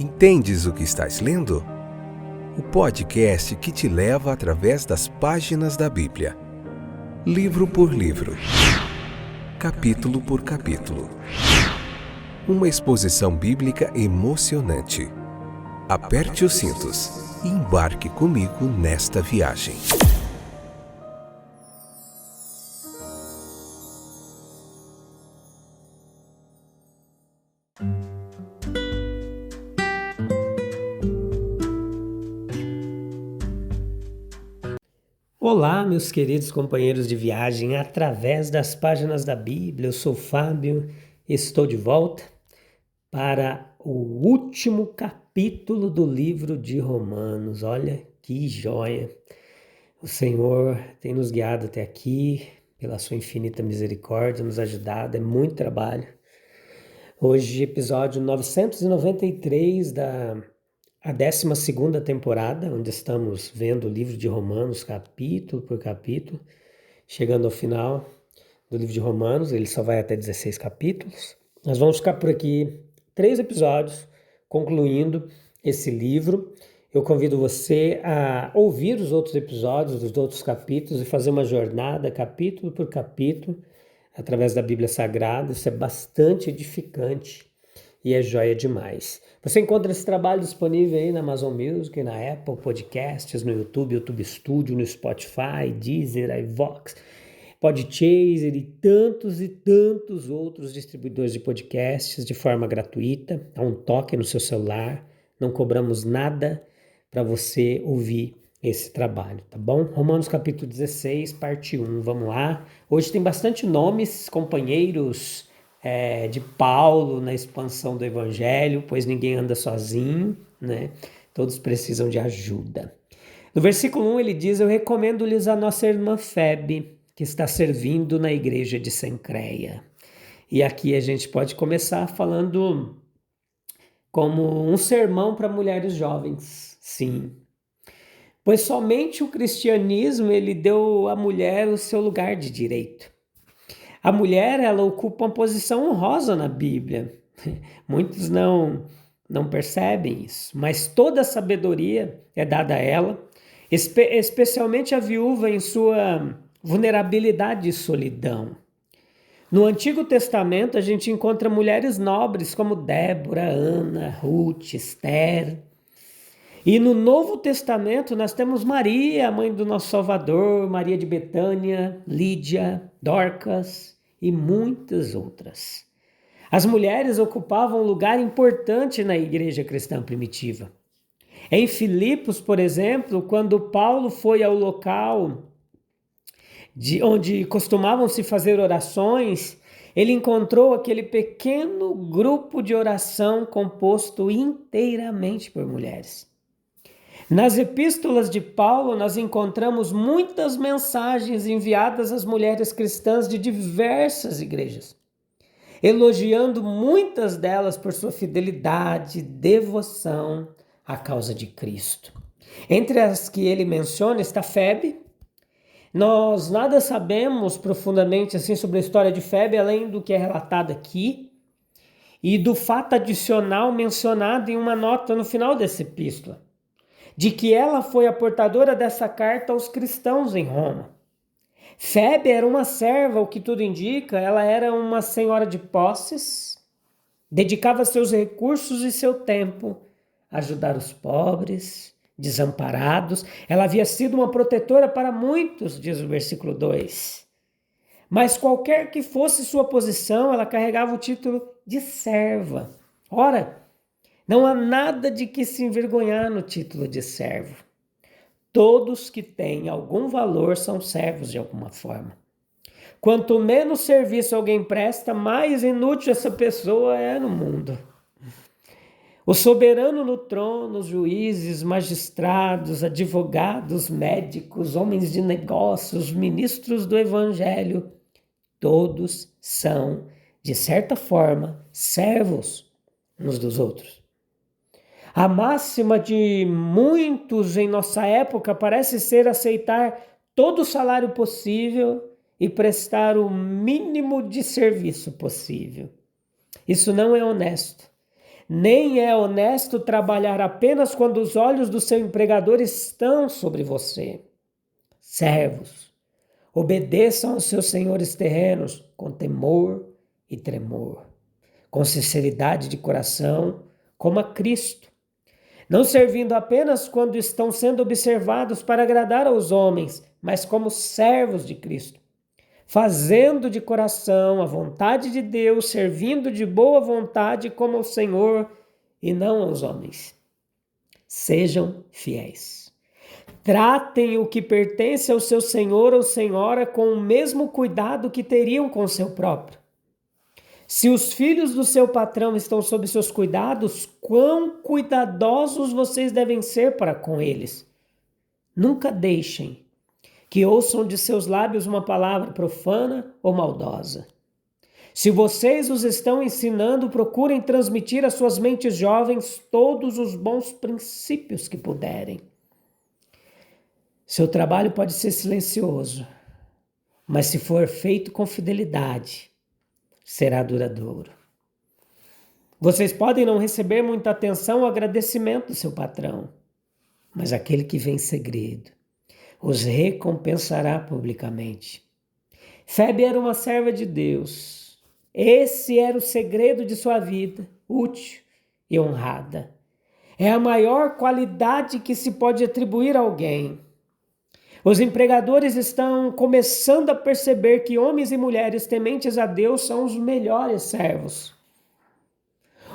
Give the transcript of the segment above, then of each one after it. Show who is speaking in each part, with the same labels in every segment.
Speaker 1: Entendes o que estás lendo? O podcast que te leva através das páginas da Bíblia, livro por livro, capítulo por capítulo. Uma exposição bíblica emocionante. Aperte os cintos e embarque comigo nesta viagem.
Speaker 2: Olá, meus queridos companheiros de viagem através das páginas da Bíblia. Eu sou Fábio, estou de volta para o último capítulo do livro de Romanos. Olha que joia! O Senhor tem nos guiado até aqui, pela sua infinita misericórdia, nos ajudado, é muito trabalho. Hoje, episódio 993 da 12ª temporada, onde estamos vendo o livro de Romanos capítulo por capítulo, chegando ao final do livro de Romanos, ele só vai até 16 capítulos. Nós vamos ficar por aqui 3 episódios, concluindo esse livro. Eu convido você a ouvir os outros episódios dos outros capítulos e fazer uma jornada capítulo por capítulo, através da Bíblia Sagrada. Isso é bastante edificante e é joia demais. Você encontra esse trabalho disponível aí na Amazon Music, na Apple Podcasts, no YouTube, YouTube Studio, no Spotify, Deezer, iVoox, Podchaser e tantos outros distribuidores de podcasts de forma gratuita. Dá um toque no seu celular, não cobramos nada para você ouvir esse trabalho, tá bom? Romanos capítulo 16, parte 1, vamos lá. Hoje tem bastante nomes, companheiros de Paulo na expansão do Evangelho, pois ninguém anda sozinho, né? Todos precisam de ajuda. No versículo 1 ele diz: eu recomendo-lhes a nossa irmã Febe, que está servindo na igreja de Cencreia. E aqui a gente pode começar falando como um sermão para mulheres jovens, sim. Pois somente o cristianismo ele deu à mulher o seu lugar de direito. A mulher, ela ocupa uma posição honrosa na Bíblia. Muitos não percebem isso, mas toda a sabedoria é dada a ela, especialmente a viúva em sua vulnerabilidade e solidão. No Antigo Testamento, a gente encontra mulheres nobres como Débora, Ana, Ruth, Esther. E no Novo Testamento nós temos Maria, a mãe do nosso Salvador, Maria de Betânia, Lídia, Dorcas e muitas outras. As mulheres ocupavam um lugar importante na igreja cristã primitiva. Em Filipos, por exemplo, quando Paulo foi ao local onde costumavam se fazer orações, ele encontrou aquele pequeno grupo de oração composto inteiramente por mulheres. Nas epístolas de Paulo, nós encontramos muitas mensagens enviadas às mulheres cristãs de diversas igrejas, elogiando muitas delas por sua fidelidade e devoção à causa de Cristo. Entre as que ele menciona está Febe. Nós nada sabemos profundamente assim sobre a história de Febe, além do que é relatado aqui, e do fato adicional mencionado em uma nota no final dessa epístola, de que ela foi a portadora dessa carta aos cristãos em Roma. Febe era uma serva, o que tudo indica, ela era uma senhora de posses, dedicava seus recursos e seu tempo a ajudar os pobres, desamparados. Ela havia sido uma protetora para muitos, diz o versículo 2. Mas qualquer que fosse sua posição, ela carregava o título de serva. Ora, não há nada de que se envergonhar no título de servo. Todos que têm algum valor são servos de alguma forma. Quanto menos serviço alguém presta, mais inútil essa pessoa é no mundo. O soberano no trono, os juízes, magistrados, advogados, médicos, homens de negócios, ministros do evangelho, todos são, de certa forma, servos uns dos outros. A máxima de muitos em nossa época parece ser aceitar todo o salário possível e prestar o mínimo de serviço possível. Isso não é honesto. Nem é honesto trabalhar apenas quando os olhos do seu empregador estão sobre você. Servos, obedeçam aos seus senhores terrenos com temor e tremor, com sinceridade de coração, como a Cristo, não servindo apenas quando estão sendo observados para agradar aos homens, mas como servos de Cristo, fazendo de coração a vontade de Deus, servindo de boa vontade como ao Senhor e não aos homens. Sejam fiéis. Tratem o que pertence ao seu senhor ou senhora com o mesmo cuidado que teriam com o seu próprio. Se os filhos do seu patrão estão sob seus cuidados, quão cuidadosos vocês devem ser para com eles. Nunca deixem que ouçam de seus lábios uma palavra profana ou maldosa. Se vocês os estão ensinando, procurem transmitir às suas mentes jovens todos os bons princípios que puderem. Seu trabalho pode ser silencioso, mas se for feito com fidelidade, será duradouro. Vocês podem não receber muita atenção ou agradecimento do seu patrão, mas aquele que vem em segredo os recompensará publicamente. Febe era uma serva de Deus. Esse era o segredo de sua vida, útil e honrada. É a maior qualidade que se pode atribuir a alguém. Os empregadores estão começando a perceber que homens e mulheres tementes a Deus são os melhores servos.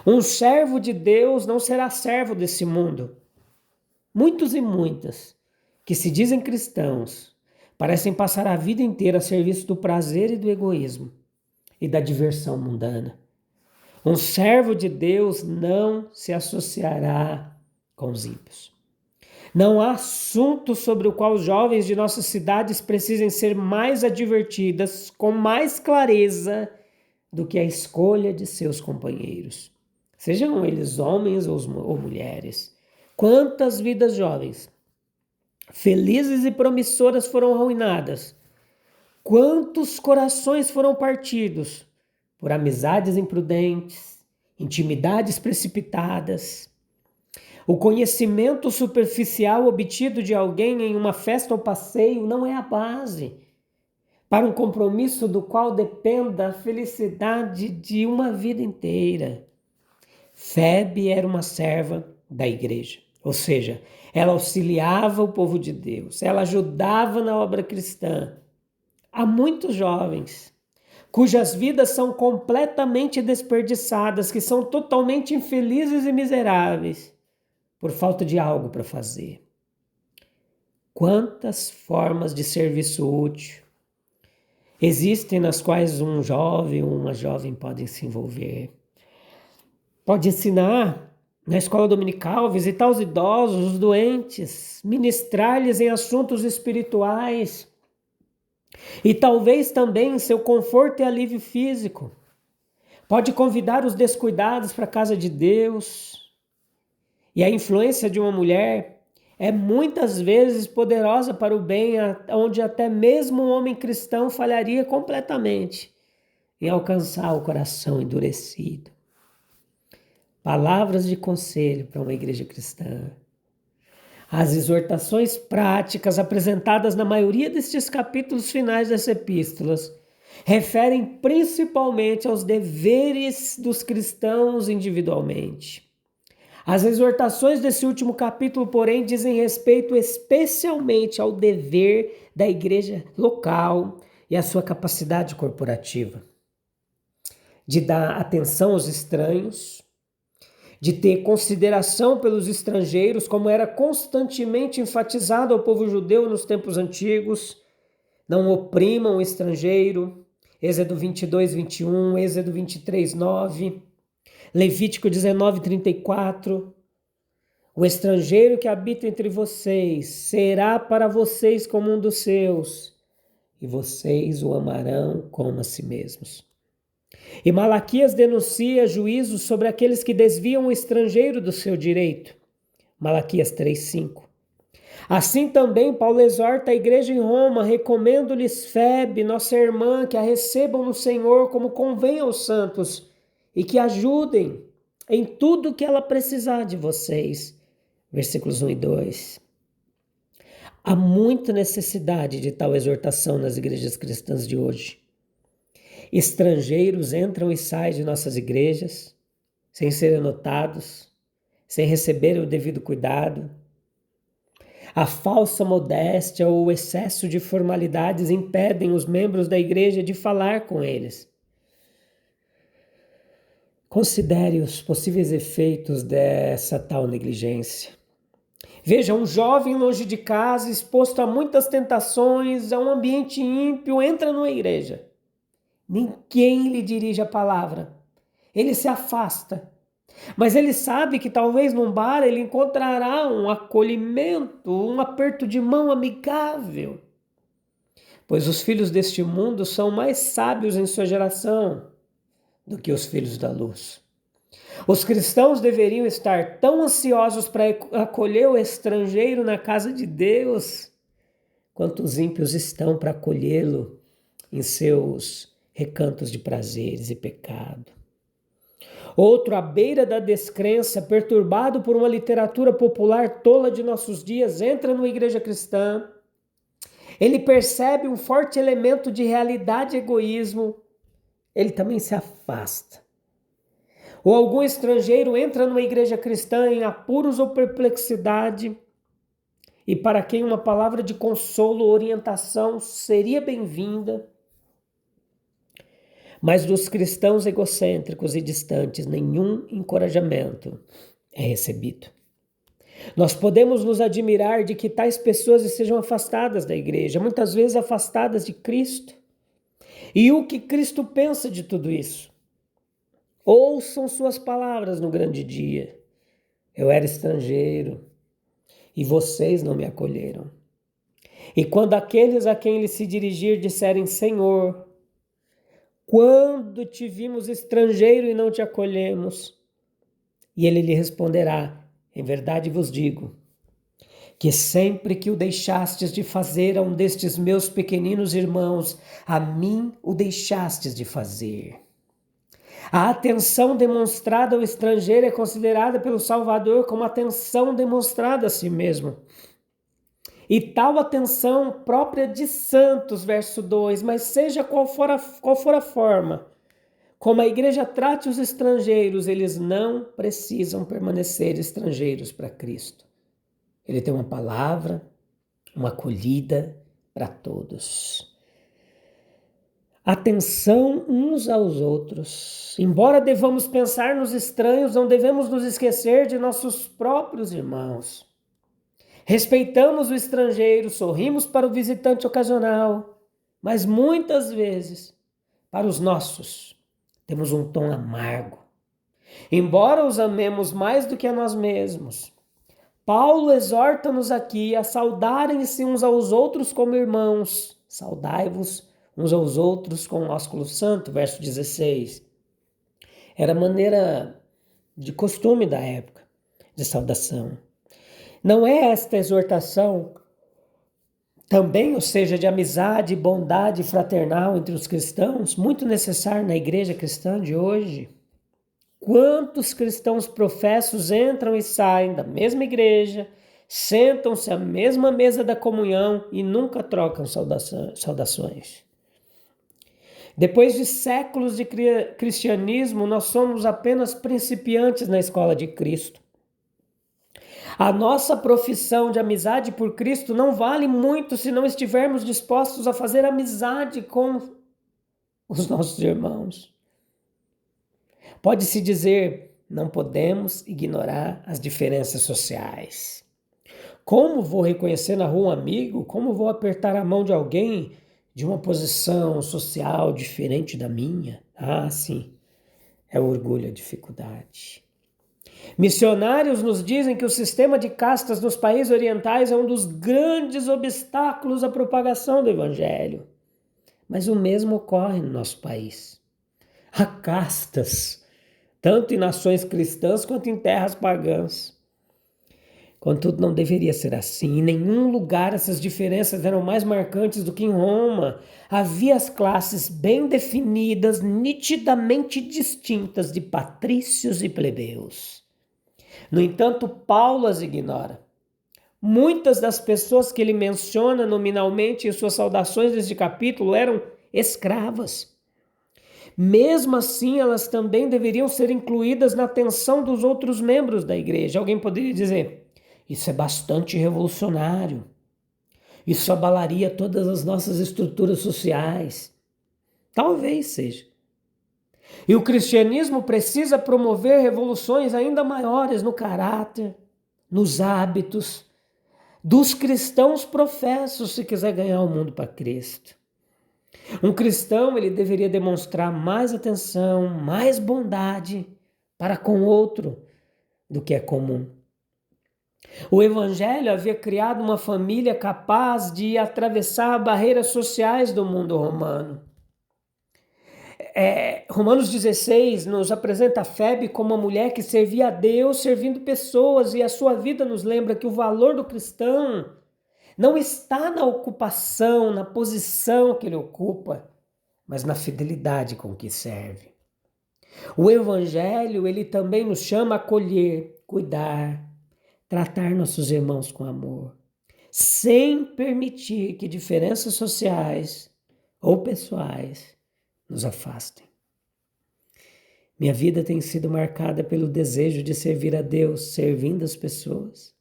Speaker 2: Um servo de Deus não será servo desse mundo. Muitos e muitas que se dizem cristãos parecem passar a vida inteira a serviço do prazer e do egoísmo e da diversão mundana. Um servo de Deus não se associará com os ímpios. Não há assunto sobre o qual os jovens de nossas cidades precisem ser mais advertidas com mais clareza do que a escolha de seus companheiros, sejam eles homens ou mulheres. Quantas vidas jovens, felizes e promissoras foram arruinadas? Quantos corações foram partidos por amizades imprudentes, intimidades precipitadas? O conhecimento superficial obtido de alguém em uma festa ou passeio não é a base para um compromisso do qual dependa a felicidade de uma vida inteira. Febe era uma serva da igreja, ou seja, ela auxiliava o povo de Deus, ela ajudava na obra cristã. Há muitos jovens cujas vidas são completamente desperdiçadas, que são totalmente infelizes e miseráveis, por falta de algo para fazer. Quantas formas de serviço útil existem nas quais um jovem ou uma jovem podem se envolver? Pode ensinar na escola dominical, visitar os idosos, os doentes, ministrar-lhes em assuntos espirituais e talvez também em seu conforto e alívio físico. Pode convidar os descuidados para a casa de Deus. E a influência de uma mulher é muitas vezes poderosa para o bem, onde até mesmo um homem cristão falharia completamente em alcançar o coração endurecido. Palavras de conselho para uma igreja cristã. As exortações práticas apresentadas na maioria destes capítulos finais das epístolas referem principalmente aos deveres dos cristãos individualmente. As exortações desse último capítulo, porém, dizem respeito especialmente ao dever da igreja local e à sua capacidade corporativa, de dar atenção aos estranhos, de ter consideração pelos estrangeiros, como era constantemente enfatizado ao povo judeu nos tempos antigos. Não oprimam o estrangeiro, Êxodo 22, 21, Êxodo 23, 9... Levítico 19, 34, o estrangeiro que habita entre vocês será para vocês como um dos seus, e vocês o amarão como a si mesmos. E Malaquias denuncia juízo sobre aqueles que desviam o estrangeiro do seu direito. Malaquias 3, 5. Assim também Paulo exorta a igreja em Roma, recomendo-lhes Febe, nossa irmã, que a recebam no Senhor como convém aos santos, e que ajudem em tudo que ela precisar de vocês. Versículos 1 e 2. Há muita necessidade de tal exortação nas igrejas cristãs de hoje. Estrangeiros entram e saem de nossas igrejas, sem serem notados, sem receber o devido cuidado. A falsa modéstia ou o excesso de formalidades impedem os membros da igreja de falar com eles. Considere os possíveis efeitos dessa tal negligência. Veja, um jovem longe de casa, exposto a muitas tentações, a um ambiente ímpio, entra numa igreja. Ninguém lhe dirige a palavra. Ele se afasta. Mas ele sabe que talvez num bar ele encontrará um acolhimento, um aperto de mão amigável. Pois os filhos deste mundo são mais sábios em sua geração do que os filhos da luz. Os cristãos deveriam estar tão ansiosos para acolher o estrangeiro na casa de Deus, quanto os ímpios estão para acolhê-lo em seus recantos de prazeres e pecado. Outro, à beira da descrença, perturbado por uma literatura popular tola de nossos dias, entra numa igreja cristã. Ele percebe um forte elemento de realidade e egoísmo. Ele também se afasta. Ou algum estrangeiro entra numa igreja cristã em apuros ou perplexidade, e para quem uma palavra de consolo ou orientação seria bem-vinda, mas dos cristãos egocêntricos e distantes, nenhum encorajamento é recebido. Nós podemos nos admirar de que tais pessoas estejam afastadas da igreja, muitas vezes afastadas de Cristo. E o que Cristo pensa de tudo isso? Ouçam suas palavras no grande dia. Eu era estrangeiro e vocês não me acolheram. E quando aqueles a quem ele se dirigir disserem, Senhor, quando te vimos estrangeiro e não te acolhemos? E ele lhe responderá, em verdade vos digo, que sempre que o deixastes de fazer a um destes meus pequeninos irmãos, a mim o deixastes de fazer. A atenção demonstrada ao estrangeiro é considerada pelo Salvador como atenção demonstrada a si mesmo. E tal atenção própria de santos, verso 2, mas seja qual for a forma, como a igreja trate os estrangeiros, eles não precisam permanecer estrangeiros para Cristo. Ele tem uma palavra, uma acolhida para todos. Atenção uns aos outros. Embora devamos pensar nos estranhos, não devemos nos esquecer de nossos próprios irmãos. Respeitamos o estrangeiro, sorrimos para o visitante ocasional, mas muitas vezes, para os nossos, temos um tom amargo. Embora os amemos mais do que a nós mesmos, Paulo exorta-nos aqui a saudarem-se uns aos outros como irmãos. Saudai-vos uns aos outros com o ósculo santo, verso 16. Era a maneira de costume da época de saudação. Não é esta exortação também, ou seja, de amizade, bondade fraternal entre os cristãos, muito necessária na igreja cristã de hoje? Quantos cristãos professos entram e saem da mesma igreja, sentam-se à mesma mesa da comunhão e nunca trocam saudações? Depois de séculos de cristianismo, nós somos apenas principiantes na escola de Cristo. A nossa profissão de amizade por Cristo não vale muito se não estivermos dispostos a fazer amizade com os nossos irmãos. Pode-se dizer, não podemos ignorar as diferenças sociais. Como vou reconhecer na rua um amigo? Como vou apertar a mão de alguém de uma posição social diferente da minha? Ah, sim, é o orgulho, a dificuldade. Missionários nos dizem que o sistema de castas nos países orientais é um dos grandes obstáculos à propagação do evangelho. Mas o mesmo ocorre no nosso país. Há castas, tanto em nações cristãs quanto em terras pagãs. Contudo, não deveria ser assim. Em nenhum lugar essas diferenças eram mais marcantes do que em Roma. Havia as classes bem definidas, nitidamente distintas de patrícios e plebeus. No entanto, Paulo as ignora. Muitas das pessoas que ele menciona nominalmente em suas saudações neste capítulo eram escravas. Mesmo assim, elas também deveriam ser incluídas na atenção dos outros membros da igreja. Alguém poderia dizer: isso é bastante revolucionário. Isso abalaria todas as nossas estruturas sociais. Talvez seja. E o cristianismo precisa promover revoluções ainda maiores no caráter, nos hábitos dos cristãos professos, se quiser ganhar o mundo para Cristo. Um cristão, ele deveria demonstrar mais atenção, mais bondade para com o outro do que é comum. O Evangelho havia criado uma família capaz de atravessar barreiras sociais do mundo romano. Romanos 16 nos apresenta a Febe como uma mulher que servia a Deus servindo pessoas, e a sua vida nos lembra que o valor do cristão não está na ocupação, na posição que ele ocupa, mas na fidelidade com que serve. O Evangelho, ele também nos chama a acolher, cuidar, tratar nossos irmãos com amor, sem permitir que diferenças sociais ou pessoais nos afastem. Minha vida tem sido marcada pelo desejo de servir a Deus, servindo as pessoas.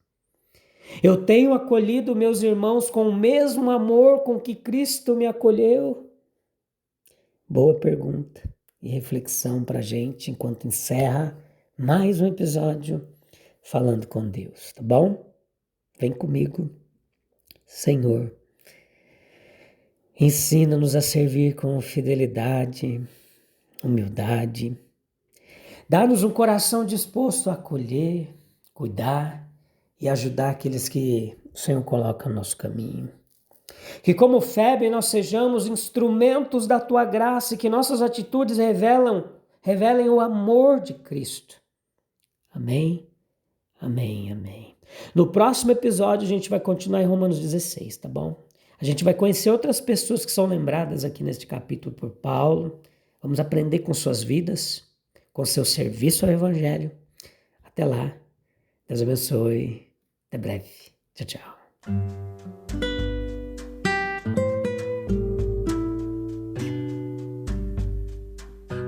Speaker 2: Eu tenho acolhido meus irmãos com o mesmo amor com que Cristo me acolheu? Boa pergunta e reflexão para a gente enquanto encerra mais um episódio Falando com Deus, tá bom? Vem comigo. Senhor, ensina-nos a servir com fidelidade, humildade. Dá-nos um coração disposto a acolher, cuidar e ajudar aqueles que o Senhor coloca no nosso caminho. Que como Febe nós sejamos instrumentos da Tua graça e que nossas atitudes revelem o amor de Cristo. Amém, amém, amém. No próximo episódio a gente vai continuar em Romanos 16, tá bom? A gente vai conhecer outras pessoas que são lembradas aqui neste capítulo por Paulo. Vamos aprender com suas vidas, com seu serviço ao Evangelho. Até lá. Deus abençoe. Até breve. Tchau, tchau.